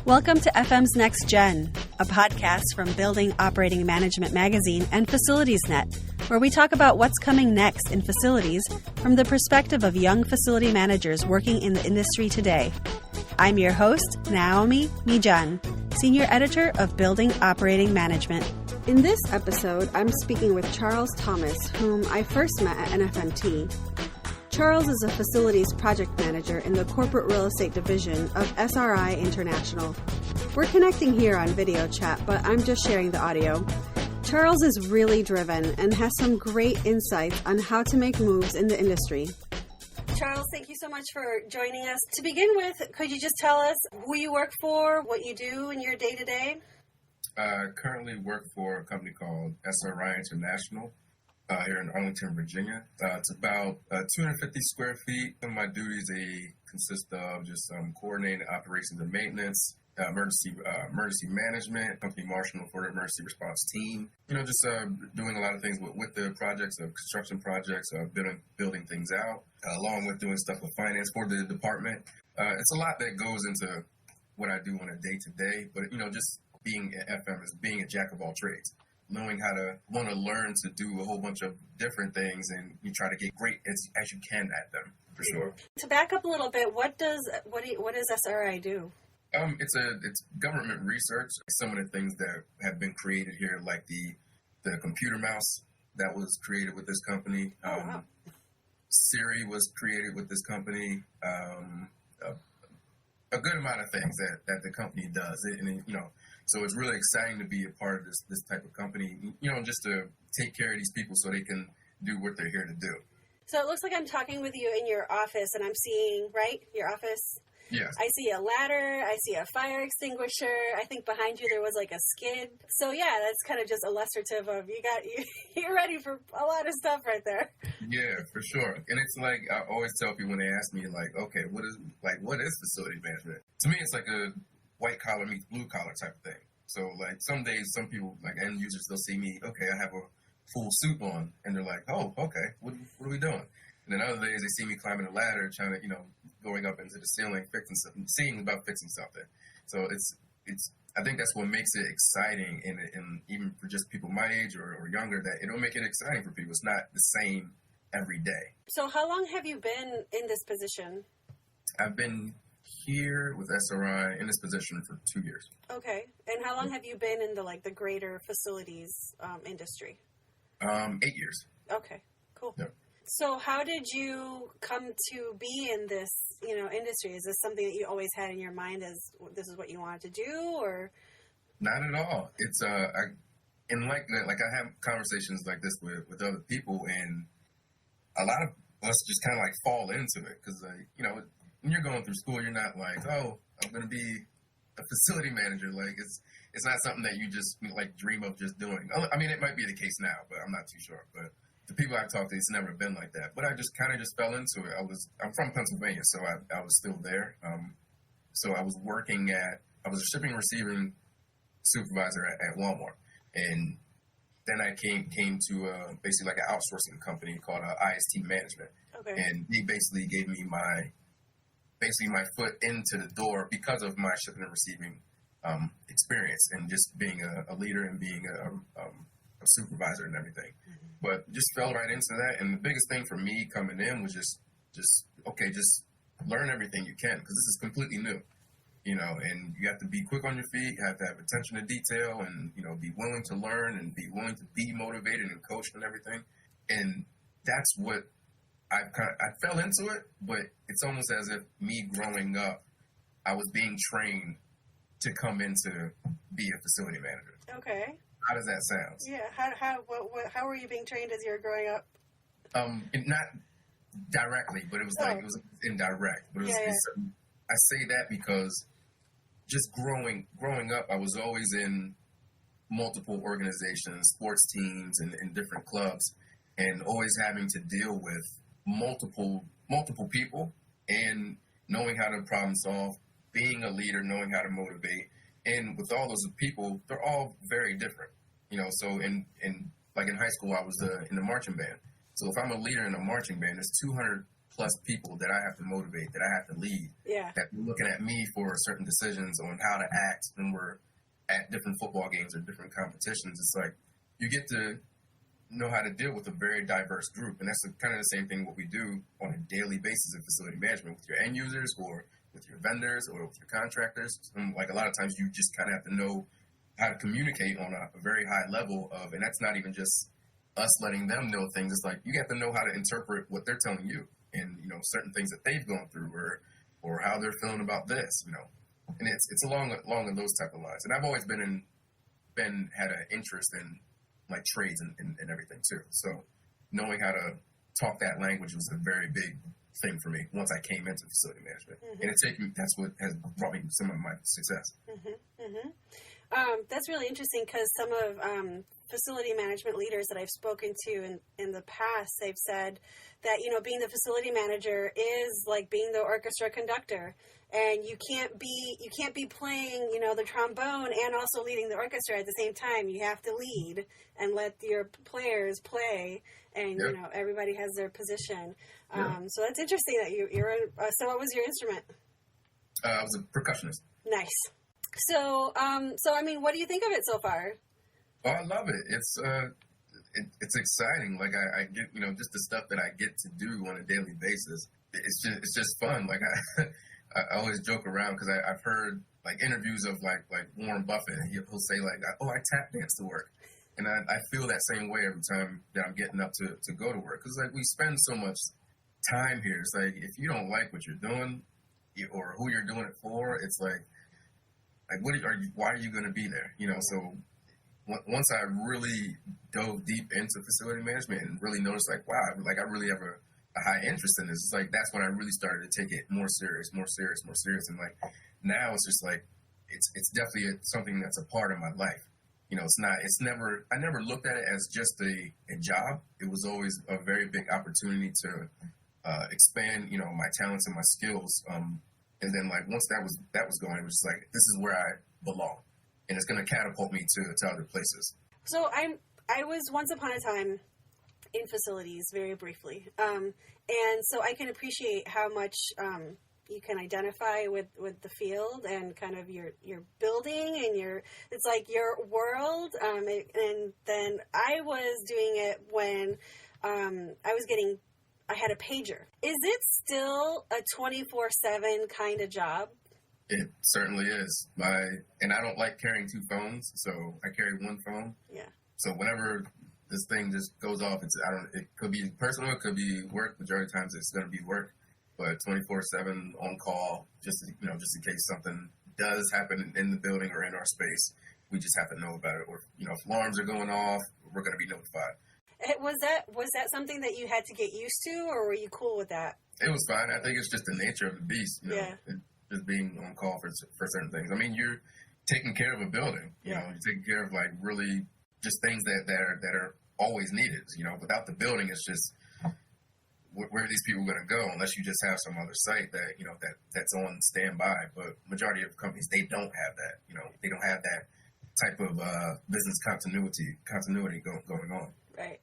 Welcome to FM's Next Gen, a podcast from Building Operating Management Magazine and FacilitiesNet, where we talk about what's coming next in facilities from the perspective of young facility managers working in the industry today. I'm your host, Naomi Mijan, Senior Editor of Building Operating Management. In this episode, I'm speaking with Charles Thomas, whom I first met at NFMT. Charles is a facilities project manager in the corporate real estate division of SRI International. We're connecting here on video chat, but I'm just sharing the audio. Charles is really driven and has some great insights on how to make moves in the industry. Charles, thank you so much for joining us. To begin with, could you just tell us who you work for, what you do in your day-to-day? I currently work for a company called SRI International. Here in Arlington, Virginia. It's about 250 square feet. Some of my duties, they consist of just coordinating operations and maintenance, emergency management, company marshal for the emergency response team. Just doing a lot of things with the projects, construction projects, building things out, along with doing stuff with finance for the department. It's a lot that goes into what I do on a day-to-day, but, just being at FM is being a jack of all trades. Knowing how to want to learn to do a whole bunch of different things, and you try to get great as you can at them, for sure. To back up a little bit, what does SRI do? It's government research. Some of the things that have been created here, like the computer mouse that was created with this company. Wow. Siri was created with this company. A good amount of things that the company does, so it's really exciting to be a part of this type of company, just to take care of these people so they can do what they're here to do. So it looks like I'm talking with you in your office, and I'm seeing, right, your office? Yes. I see a ladder, I see a fire extinguisher, I think behind you there was like a skid. So yeah, that's kind of just illustrative of you're ready for a lot of stuff right there. Yeah, for sure. And it's like, I always tell people when they ask me, like, okay, what is facility management? To me, it's like a white collar meets blue collar type of thing. So like some days, some people, like end users, they'll see me, okay, I have a full suit on, and they're like, oh, okay, what are we doing? And then other days they see me climbing a ladder, trying to, going up into the ceiling, seeing about fixing something. So it's I think that's what makes it exciting, and even for just people my age or younger, that it'll make it exciting for people. It's not the same every day. So how long have you been in this position? I've been here with SRI in this position for 2 years. Okay. And how long have you been in the greater facilities industry? 8 years. Okay, cool. Yep. So how did you come to be in this, industry? Is this something that you always had in your mind as this is what you wanted to do, or? Not at all. It's I have conversations like this with other people, and a lot of us just kind of fall into it because when you're going through school, you're not like, oh, I'm going to be a facility manager. Like it's not something that you just dream of just doing. I mean, it might be the case now, but I'm not too sure. But the people I've talked to, it's never been like that. But I just kind of fell into it. I'm from Pennsylvania, so I was still there. So I was a shipping and receiving supervisor at Walmart, and then I came to basically like an outsourcing company called IST Management. Okay. And they basically gave me my foot into the door because of my shipping and receiving experience, and just being a leader and being a supervisor and everything. Mm-hmm. But just fell right into that. And the biggest thing for me coming in was just learn everything you can, because this is completely new, and you have to be quick on your feet, you have to have attention to detail, and, be willing to learn and be willing to be motivated and coached and everything. And that's what I fell into it, but it's almost as if me growing up, I was being trained to come in to be a facility manager. Okay. How does that sound? Yeah. How were you being trained as you were growing up? Not directly, but it was it was indirect. But I say that because just growing up, I was always in multiple organizations, sports teams, and different clubs, and always having to deal with multiple people, and knowing how to problem solve, being a leader, knowing how to motivate. And with all those people, they're all very different, so in high school, I was in the marching band. So if I'm a leader in a marching band, there's 200 plus people that I have to motivate, that I have to lead, Yeah. that are looking at me for certain decisions on how to act when we're at different football games or different competitions. It's like you get to know how to deal with a very diverse group. And that's kind of the same thing what we do on a daily basis in facility management with your end users or with your vendors or with your contractors. And like a lot of times you just kind of have to know how to communicate on a very high level of, and that's not even just us letting them know things. It's like you have to know how to interpret what they're telling you and, you know, certain things that they've gone through or how they're feeling about this, you know. And it's along those type of lines. And I've always had an interest in like trades and everything too. So knowing how to talk that language was a very big thing for me once I came into facility management. And that's what has brought me some of my success. That's really interesting because some of facility management leaders that I've spoken to in the past, they've said that, you know, being the facility manager is like being the orchestra conductor. And you can't be playing, you know, the trombone and also leading the orchestra at the same time. You have to lead and let your players play, and you know, everybody has their position. So that's interesting that you're. So what was your instrument? I was a percussionist. Nice. So I mean, what do you think of it so far? Oh, I love it. It's exciting. Like I get, you know, just the stuff that I get to do on a daily basis. It's just fun. Like I always joke around because I've heard like interviews of like Warren Buffett, and he'll say like, "Oh, I tap dance to work," and I feel that same way every time that I'm getting up to go to work, because like we spend so much time here. It's like if you don't like what you're doing or who you're doing it for, it's like why are you going to be there? You know, so once I really dove deep into facility management and really noticed like, wow, like I really have a high interest in this. It's like that's when I really started to take it more serious, and like now it's just like it's definitely something that's a part of my life. You know, I never looked at it as just a job. It was always a very big opportunity to expand, you know, my talents and my skills. And then like once that was going, it was just like this is where I belong, and it's going to catapult me to other places. So I was once upon a time in facilities very briefly. And so I can appreciate how much you can identify with the field and kind of your building and it's like your world. And then I was doing it when I had a pager. Is it still a 24/7 kind of job? It certainly is. And I don't like carrying two phones, so I carry one phone. Yeah. So whenever this thing just goes off, it could be personal, it could be work. Majority of times it's going to be work, but 24/7 on call, just in case something does happen in the building or in our space, we just have to know about it. Or, you know, if alarms are going off, we're going to be notified. Was that something that you had to get used to, or were you cool with that? It was fine. I think it's just the nature of the beast, you know, just being on call for certain things. I mean, you're taking care of a building, you know, you're taking care of like really just things that are always needed. You know, without the building, it's just where are these people going to go unless you just have some other site that, you know, that's on standby. But majority of companies, they don't have that. You know, they don't have that type of business continuity going on. Right.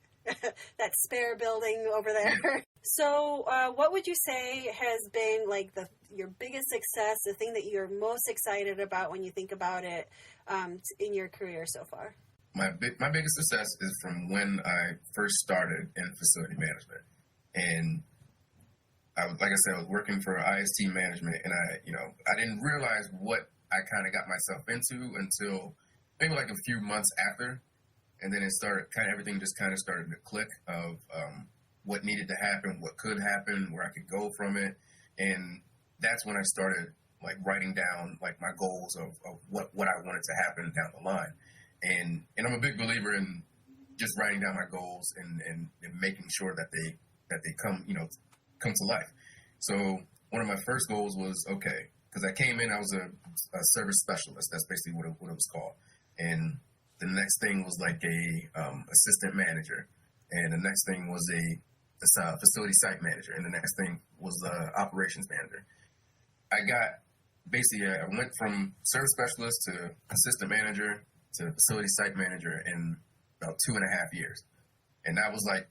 That spare building over there. So what would you say has been like your biggest success, the thing that you're most excited about when you think about it in your career so far? My biggest success is from when I first started in facility management. And I was working for IST management, and I didn't realize what I kind of got myself into until maybe like a few months after. And then everything just kind of started to click of what needed to happen, what could happen, where I could go from it. And that's when I started like writing down like my goals of what I wanted to happen down the line. And I'm a big believer in just writing down my goals and making sure that they come to life. So one of my first goals was, okay, because I came in, I was a service specialist. That's basically what it was called. And the next thing was like a assistant manager, and the next thing was a facility site manager, and the next thing was the operations manager. I went from service specialist to assistant manager to facility site manager in about 2.5 years, and that was like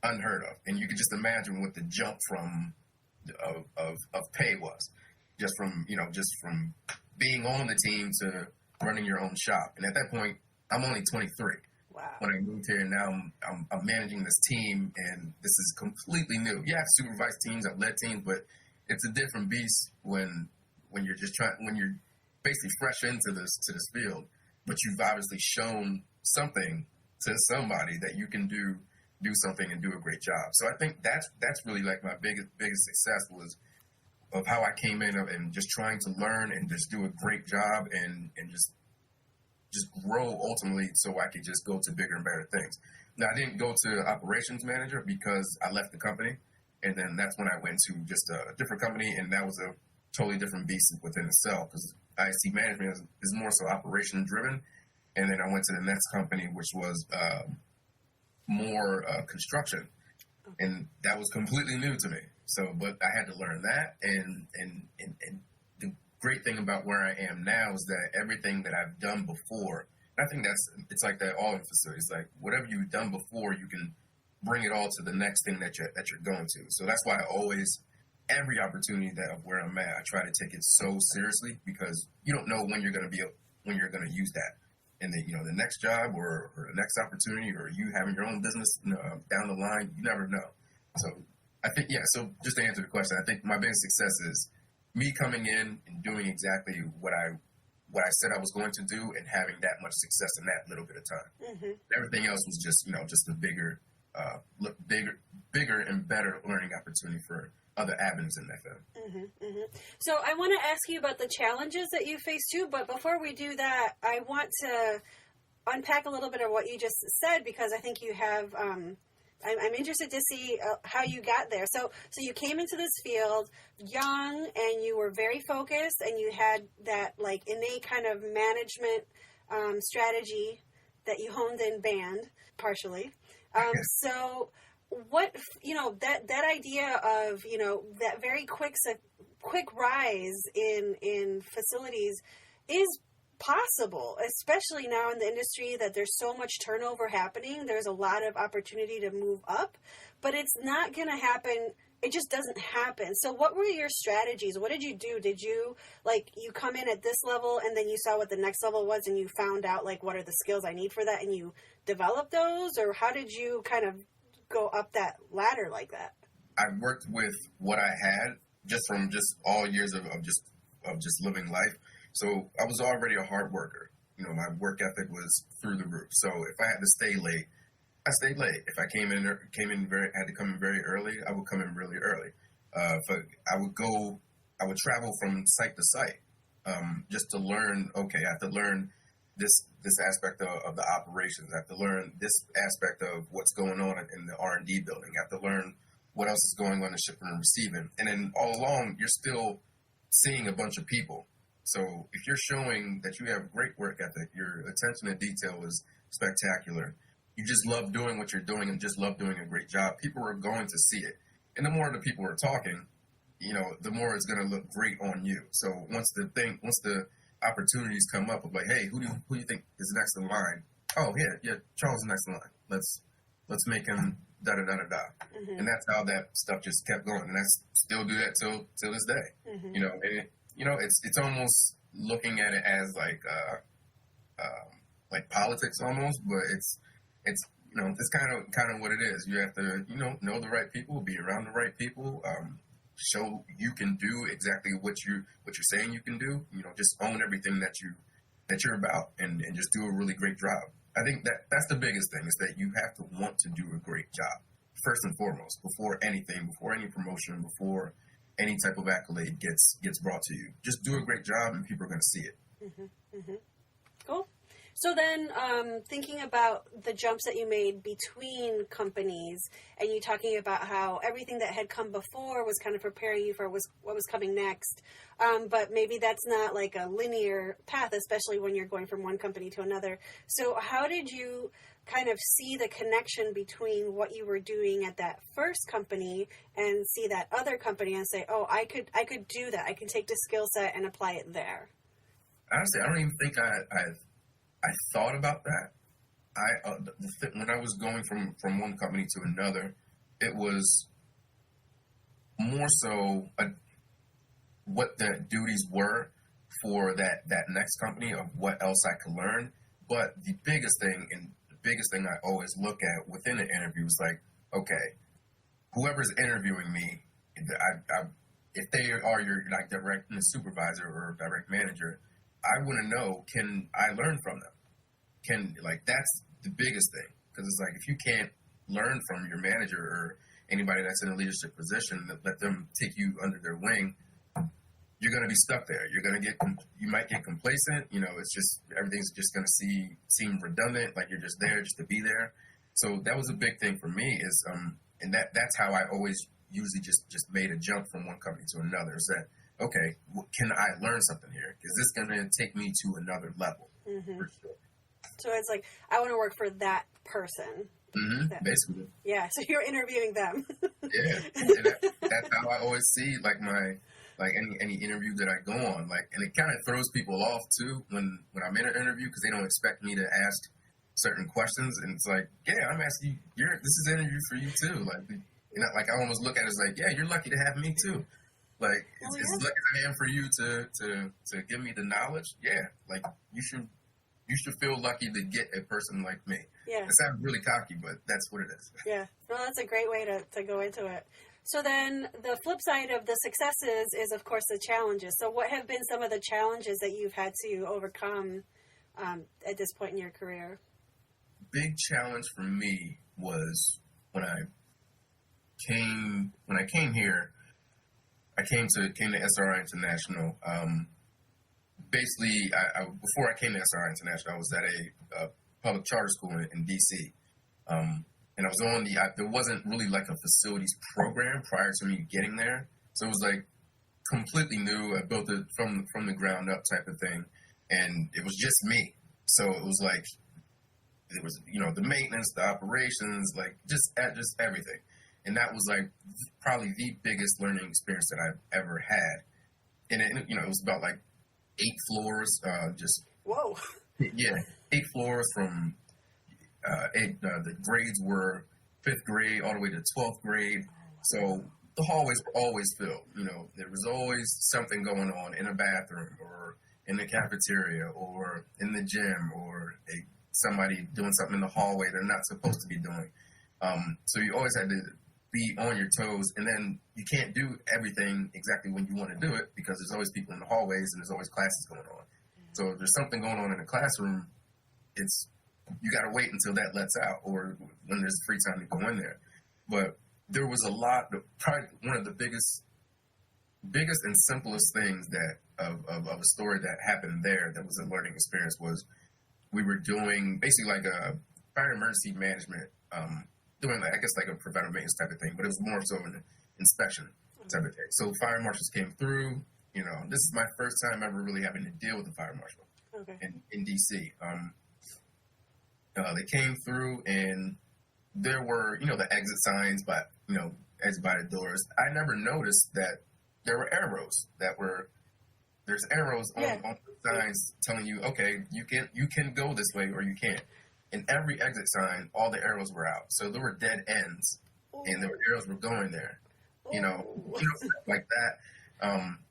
unheard of. And you could just imagine what the jump from of pay was, just from being on the team to running your own shop. And at that point, I'm only 23. Wow. When I moved here, and now I'm managing this team, and this is completely new. Yeah, I've supervised teams, I've led teams, but it's a different beast when you're when you're basically fresh into this field, but you've obviously shown something to somebody that you can do something and do a great job. So I think that's really like my biggest success was of how I came in and just trying to learn and just do a great job and just grow ultimately so I could just go to bigger and better things. Now, I didn't go to operations manager because I left the company, and then that's when I went to just a different company, and that was a totally different beast within itself because IC management is more so operation driven. And then I went to the next company, which was more construction, and that was completely new to me. So, but I had to learn that, and the great thing about where I am now is that everything that I've done before, I think it's like that all in facilities. Like whatever you've done before, you can bring it all to the next thing that you're going to. So that's why I always, every opportunity of where I'm at, I try to take it so seriously because you don't know when you're going to use that. And then, the next job or the next opportunity or you having your own business down the line, you never know. So I think, so just to answer the question, I think my biggest success is me coming in and doing exactly what I said I was going to do and having that much success in that little bit of time. Mm-hmm. Everything else was just, just a bigger and better learning opportunity for other avenues in FM. Mm-hmm, mm-hmm. So I want to ask you about the challenges that you face too, but before we do that, I want to unpack a little bit of what you just said because I think you have, I'm interested to see how you got there. So you came into this field young and you were very focused and you had that like innate kind of management strategy that you honed in band partially. So what, that idea of, that very quick rise in facilities is possible, especially now in the industry that there's so much turnover happening. There's a lot of opportunity to move up, but it's not going to happen. It just doesn't happen. So what were your strategies? What did you do? Did you you come in at this level and then you saw what the next level was and you found out what are the skills I need for that and you developed those? Or how did you kind of go up that ladder like that? I worked with what I had just from all years of living life. So I was already a hard worker. My work ethic was through the roof. So if I had to stay late, I stayed late. If I had to come in very early, I would come in really early. I would travel from site to site, just to learn, okay, I have to learn this aspect of the operations. I have to learn this aspect of what's going on in the R&D building. I have to learn what else is going on in shipping and receiving. And then all along, you're still seeing a bunch of people. So if you're showing that you have great work ethic, your attention to detail is spectacular, you just love doing what you're doing and just love doing a great job, people are going to see it. And the more the people are talking, the more it's going to look great on you. So once the opportunities come up of hey, who do you think is next in line? Oh, yeah, Charles is next in line. Let's make him da-da-da-da-da. Mm-hmm. And that's how that stuff just kept going. And I still do that till this day. Mm-hmm. And it's almost looking at it as like politics almost, but it's kind of what it is. You have to know the right people, be around the right people, show you can do exactly what you're saying you can do. Just own everything that you're about and just do a really great job. I think that's the biggest thing is that you have to want to do a great job first and foremost before anything, before any promotion, before any type of accolade gets brought to you. Just do a great job and people are going to see it. Mm-hmm, mm-hmm. Cool. So then thinking about the jumps that you made between companies and you talking about how everything that had come before was kind of preparing you for what was coming next. But maybe that's not like a linear path, especially when you're going from one company to another. So how did you kind of see the connection between what you were doing at that first company and see that other company and say, oh, I could do that. I can take the skill set and apply it there? Honestly, I don't even think I thought about that. When I was going from one company to another, it was more so what the duties were for that next company of what else I could learn. But the biggest thing I always look at within an interview is like, okay, whoever's interviewing me, if they are your like direct supervisor or direct manager, I want to know, can I learn from them? That's the biggest thing, because it's like if you can't learn from your manager or anybody that's in a leadership position, let them take you under their wing, you're going to be stuck there. You might get complacent. It's just everything's just going to seem redundant, like you're just there just to be there. So that was a big thing for me is, and that's how I always usually just made a jump from one company to another. Is that, okay, can I learn something here? Is this going to take me to another level? Mm-hmm. For sure. So it's like, I want to work for that person. Mm-hmm, basically. Yeah, so you're interviewing them. Yeah, and that's how I always see any interview that I go on, and it kind of throws people off too when I'm in an interview, because they don't expect me to ask certain questions, and it's like, yeah, I'm asking you. This is an interview for you too. I almost look at it as like, yeah, you're lucky to have me too. As lucky as I am for you to give me the knowledge. Yeah, you should feel lucky to get a person like me. Yeah, it sounds really cocky, but that's what it is. Yeah, no, that's a great way to go into it. So then the flip side of the successes is, of course, the challenges. So what have been some of the challenges that you've had to overcome at this point in your career? Big challenge for me was when I came here. I came to SRI International. Basically, before I came to SRI International, I was at a public charter school in DC. And I was on there wasn't really like a facilities program prior to me getting there. So it was like completely new. I built it from the ground up type of thing. And it was just me. So it was like, it was, the maintenance, the operations, just everything. And that was like probably the biggest learning experience that I've ever had. And it was about 8 floors, whoa. Yeah, 8 floors from, the grades were 5th grade all the way to 12th grade. So the hallways were always filled. There was always something going on in a bathroom or in the cafeteria or in the gym or somebody doing something in the hallway they're not supposed to be doing. So you always had to be on your toes, and then you can't do everything exactly when you want to do it because there's always people in the hallways and there's always classes going on. So if there's something going on in the classroom, you got to wait until that lets out or when there's free time to go in there. But there was probably one of the biggest and simplest things of a story that happened there that was a learning experience was we were doing basically like a fire emergency management, doing a preventive maintenance type of thing, but it was more so an inspection type of thing. So fire marshals came through. This is my first time ever really having to deal with a fire marshal in DC. They came through and there were, the exit signs, but, exit by the doors. I never noticed that there were arrows there's arrows on the signs telling you, okay, you can go this way or you can't. And every exit sign, all the arrows were out. So there were dead ends and the arrows were going there, like that.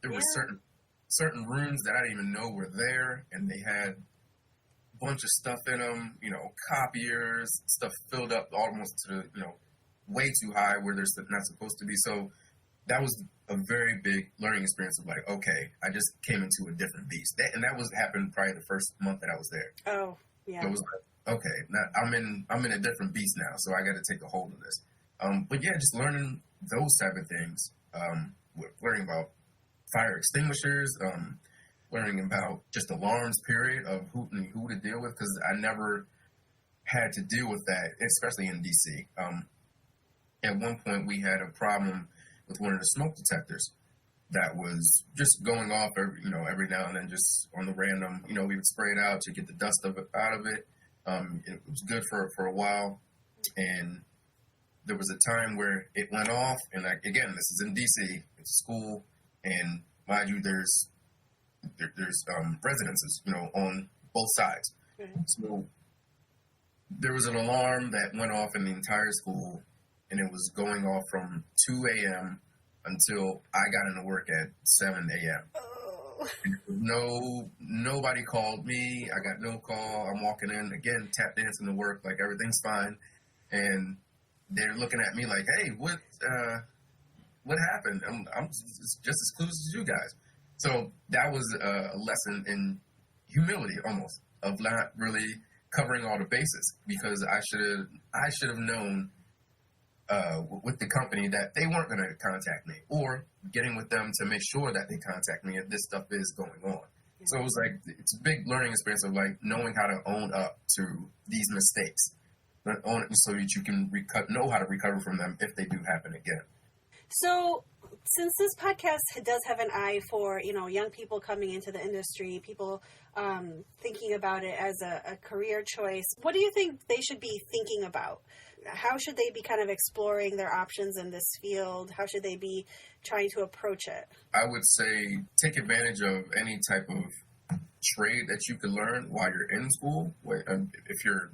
There were certain rooms that I didn't even know were there, and they had bunch of stuff in them, copiers, stuff filled up almost to way too high where there's not supposed to be. So that was a very big learning experience of okay, I just came into a different beast. And that happened probably the first month that I was there. Oh, yeah. So it was like, okay, now I'm in a different beast now, so I got to take a hold of this. But yeah, just learning those type of things, learning about fire extinguishers, learning about just alarms, period, of who to deal with, because I never had to deal with that, especially in DC. At one point, we had a problem with one of the smoke detectors that was just going off every now and then, just on the random. We would spray it out to get the dust out of it. It was good for a while, and there was a time where it went off, and again, this is in DC. It's a school, and mind you, there's residences, on both sides. Mm-hmm. So there was an alarm that went off in the entire school, and it was going off from 2 a.m. until I got into work at 7 a.m. Oh. Nobody called me. I got no call. I'm walking in again, tap dancing to work, like everything's fine, and they're looking at me like, "Hey, what happened?" I'm just as clueless as you guys. So that was a lesson in humility, almost, of not really covering all the bases, because I should have known with the company that they weren't going to contact me, or getting with them to make sure that they contact me if this stuff is going on. Yeah. So it was like, it's a big learning experience of like knowing how to own up to these mistakes, own it so that you can know how to recover from them if they do happen again. So since this podcast does have an eye for, young people coming into the industry, people thinking about it as a career choice, what do you think they should be thinking about? How should they be kind of exploring their options in this field? How should they be trying to approach it? I would say take advantage of any type of trade that you can learn while you're in school. If you're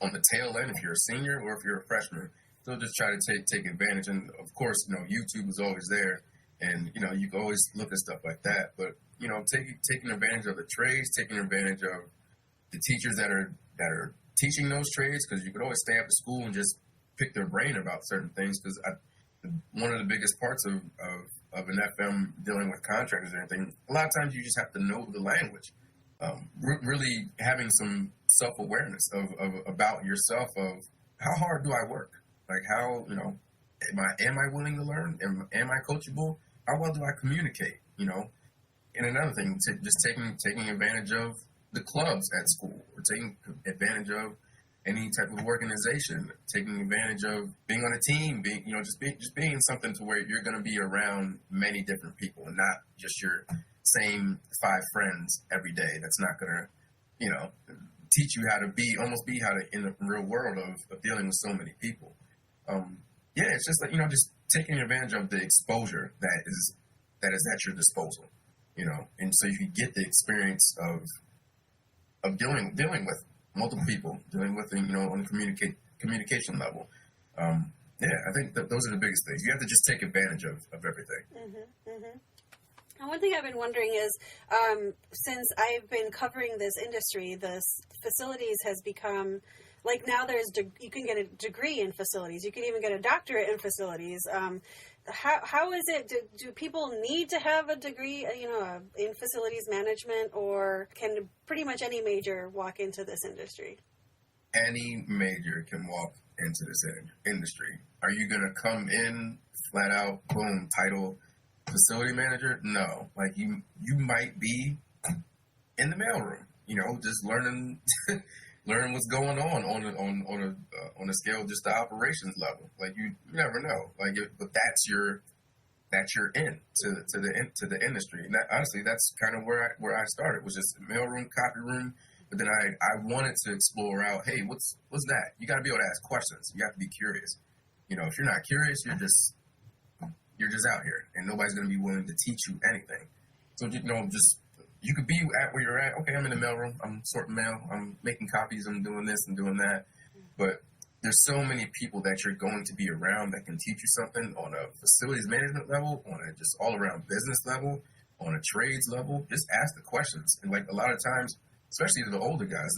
on the tail end, if you're a senior or if you're a freshman, so just try to take advantage. And of course, YouTube is always there, and you can always look at stuff like that. But taking advantage of the trades, taking advantage of the teachers that are teaching those trades, because you could always stay after school and just pick their brain about certain things. Because one of the biggest parts of an FM dealing with contractors and everything, a lot of times you just have to know the language. Really having some self-awareness of about yourself, of how hard do I work? Like how, am I willing to learn? Am I coachable? How well do I communicate? And another thing, just taking advantage of the clubs at school, or taking advantage of any type of organization, taking advantage of being on a team, just being something to where you're going to be around many different people and not just your same 5 friends every day. That's not going to, teach you how to be in the real world of dealing with so many people. It's just like, just taking advantage of the exposure that is at your disposal, and so you can get the experience of dealing with multiple people, dealing with, on a communication level. I think that those are the biggest things. You have to just take advantage of everything. Mm-hmm, mm-hmm. And one thing I've been wondering is, since I've been covering this industry, the facilities has become, like now you can get a degree in facilities. You can even get a doctorate in facilities. How is it? Do people need to have a degree, in facilities management, or can pretty much any major walk into this industry? Any major can walk into this industry. Are you going to come in flat out, boom, title facility manager? No. Like you might be in the mailroom, just learning what's going on a scale, just the operations level. Like you never know. But that's your in to the industry. And that, honestly, that's kind of where I started, was just mailroom, copy room. But then I wanted to explore out, hey, what's that? You got to be able to ask questions. You have to be curious. If you're not curious, you're just out here, and nobody's going to be willing to teach you anything. So you could be at where you're at. Okay, I'm in the mailroom. I'm sorting mail. I'm making copies. I'm doing this and doing that. But there's so many people that you're going to be around that can teach you something on a facilities management level, on a just all around business level, on a trades level. Just ask the questions. And like a lot of times, especially to the older guys,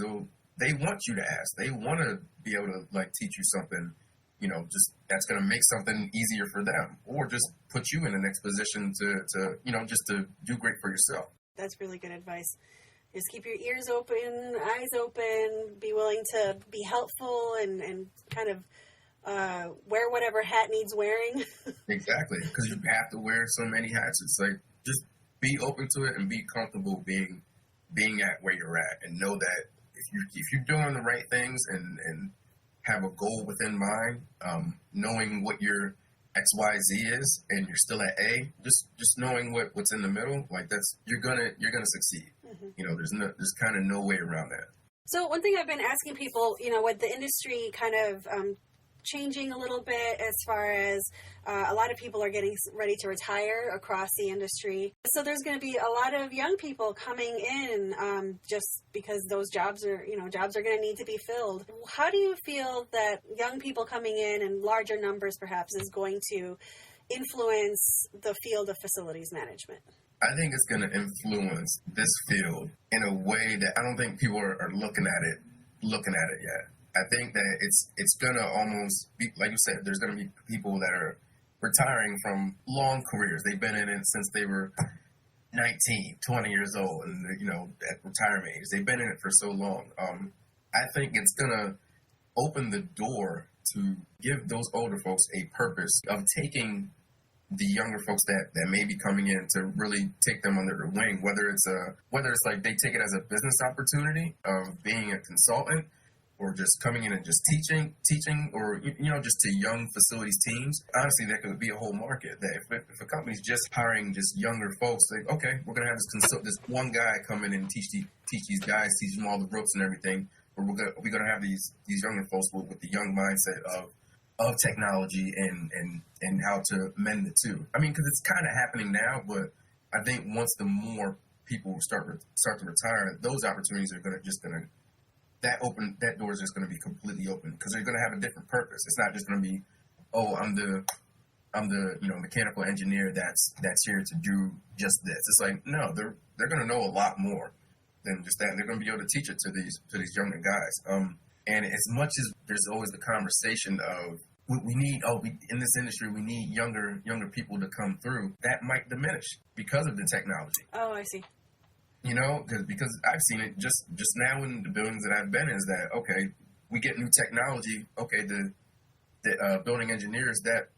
they want you to ask. They want to be able to teach you something, just that's going to make something easier for them, or just put you in the next position to just to do great for yourself. That's really good advice. Just keep your ears open, eyes open, be willing to be helpful and kind of wear whatever hat needs wearing. Exactly, because you have to wear so many hats. It's like, just be open to it and be comfortable being at where you're at, and know that if you're doing the right things and have a goal within mind, knowing what your XYZ is, and you're still at A, just knowing what's in the middle, you're gonna succeed. Mm-hmm. There's kind of no way around that. So one thing I've been asking people, with the industry kind of changing a little bit as far as a lot of people are getting ready to retire across the industry. So there's going to be a lot of young people coming in just because those jobs are going to need to be filled. How do you feel that young people coming in larger numbers perhaps is going to influence the field of facilities management? I think it's going to influence this field in a way that I don't think people are looking at it yet. I think that it's going to almost be, like you said, there's going to be people that are retiring from long careers. They've been in it since they were 19, 20 years old, and, at retirement age. They've been in it for so long. I think it's going to open the door to give those older folks a purpose of taking the younger folks that may be coming in to really take them under their wing, whether it's like they take it as a business opportunity of being a consultant, or just coming in and just teaching, or, just to young facilities teams. Honestly, that could be a whole market. That if a company's just hiring just younger folks, like, okay, we're going to have this one guy come in and teach these guys, teach them all the ropes and everything, or we're going to have these younger folks with the young mindset of technology and how to mend the two. I mean, because it's kind of happening now, but I think once the more people start to retire, those opportunities are that door is just going to be completely open, because they're going to have a different purpose. It's not just going to be, oh, I'm the mechanical engineer that's here to do just this. It's like, no, they're going to know a lot more than just that. And they're going to be able to teach it to these younger guys. And as much as there's always the conversation of in this industry we need younger people to come through, that might diminish because of the technology. Oh, I see. Because I've seen it just now in the buildings that I've been in, is that, okay, we get new technology, okay, the building engineers, that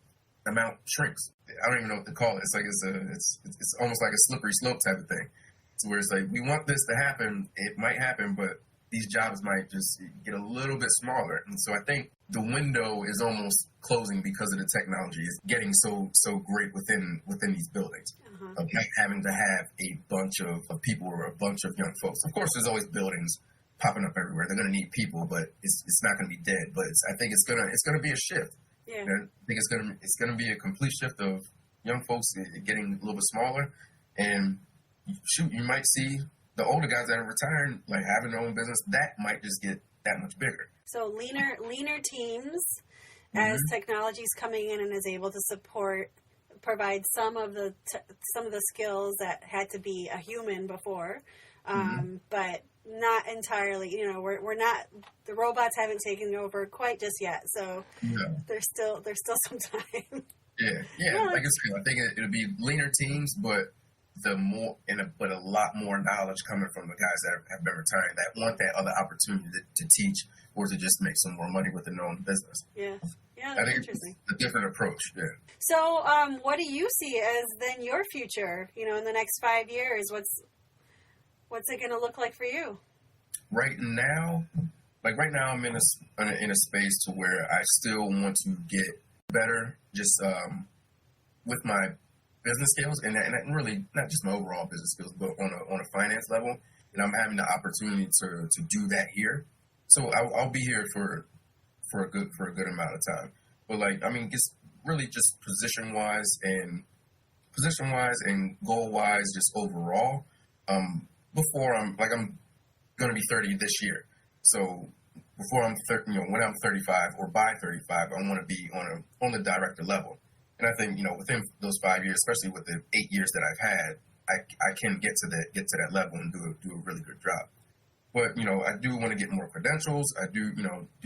amount shrinks. I don't even know what to call it. It's like it's almost like a slippery slope type of thing. So where it's like, we want this to happen, it might happen, but these jobs might just get a little bit smaller. And so I think the window is almost closing because of the technology is getting so great within these buildings. Of not having to have a bunch of people or a bunch of young folks. Of course, there's always buildings popping up everywhere. They're going to need people, but it's not going to be dead. But I think it's gonna be a shift. Yeah. I think it's gonna be a complete shift of young folks getting a little bit smaller, and you might see the older guys that are retiring, like having their own business, that might just get that much bigger. So leaner teams, as technology's coming in and is able to provide some of the skills that had to be a human before, but not entirely. We're not, the robots haven't taken over quite just yet, so there's still some time. Yeah. Like I said, I think it'll be leaner teams, but a lot more knowledge coming from the guys that have been retiring, that want that other opportunity to teach or to just make some more money with their own business. Yeah, I that's think interesting. it's a different approach. Yeah. So, what do you see as then your future? In the next 5 years, what's it going to look like for you? Right now, I'm in a space to where I still want to get better, just with my business skills, and really not just my overall business skills, but on a finance level. And I'm having the opportunity to do that here. So I'll be here for a good amount of time. But just really just position wise and goal wise, just overall. Before I'm going to be 30 this year. So before I'm 30, when I'm 35 or by 35, I want to be on the director level. And I think, within those 5 years, especially with the 8 years that I've had, I can get to that level and do a really good job. But, I do want to get more credentials. I do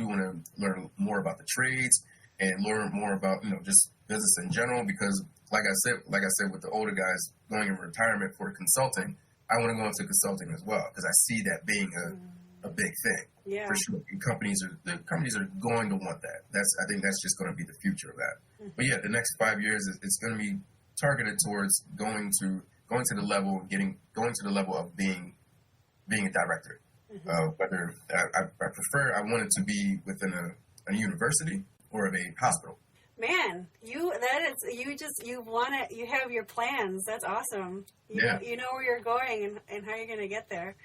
want to learn more about the trades and learn more about, just business in general, because like I said, with the older guys going in retirement for consulting, I want to go into consulting as well, because I see that being a big thing. Yeah. For sure. And companies are going to want that. I think that's just going to be the future of that. Mm-hmm. But yeah, the next 5 years, it's going to be targeted towards going to the level of being a director. Mm-hmm. Whether I want it to be within a university or of a hospital. Man, you have your plans. That's awesome. You know where you're going and how you're going to get there.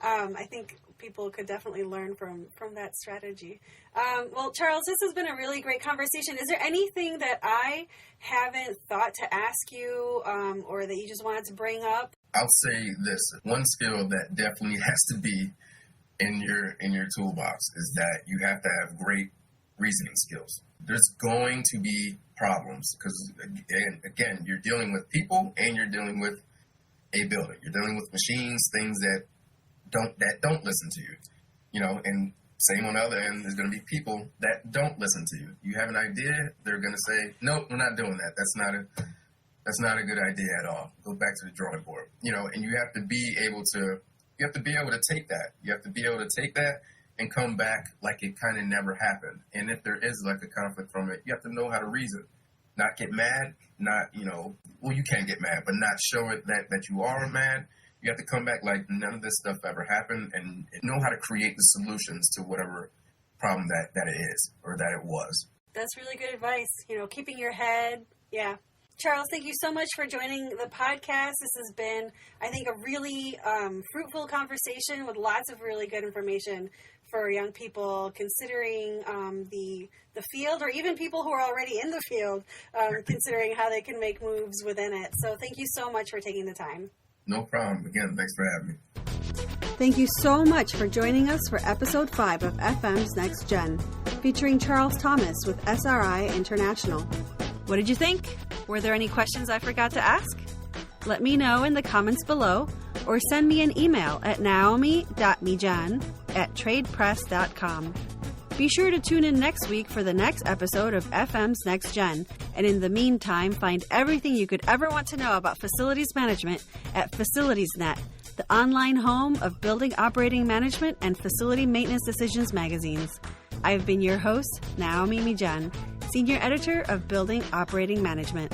I think people could definitely learn from that strategy. Well, Charles, this has been a really great conversation. Is there anything that I haven't thought to ask you or that you just wanted to bring up? I'll say this. One skill that definitely has to be in your toolbox is that you have to have great reasoning skills. There's going to be problems because, again, you're dealing with people and you're dealing with a building. You're dealing with machines, things that don't listen to you, you know, and same on the other end, there's going to be people that don't listen to you. You have an idea, they're going to say, nope, we're not doing that. That's not a good idea at all. Go back to the drawing board, you know, and you have to be able to take that. You have to be able to take that and come back like it kind of never happened. And if there is like a conflict from it, you have to know how to reason, not get mad, you can get mad, but not show it that you are mad. You have to come back like none of this stuff ever happened and know how to create the solutions to whatever problem that it is or that it was. That's really good advice. You know, keeping your head. Yeah. Charles, thank you so much for joining the podcast. This has been, I think, a really fruitful conversation with lots of really good information for young people considering the field, or even people who are already in the field, considering how they can make moves within it. So thank you so much for taking the time. No problem. Again, thanks for having me. Thank you so much for joining us for episode 5 of FM's Next Gen, featuring Charles Thomas with SRI International. What did you think? Were there any questions I forgot to ask? Let me know in the comments below or send me an email at naomi.mijan@tradepress.com. Be sure to tune in next week for the next episode of FM's Next Gen. And in the meantime, find everything you could ever want to know about facilities management at FacilitiesNet, the online home of building operating management and facility maintenance decisions magazines. I've been your host, Naomi Mijan, Senior Editor of Building Operating Management.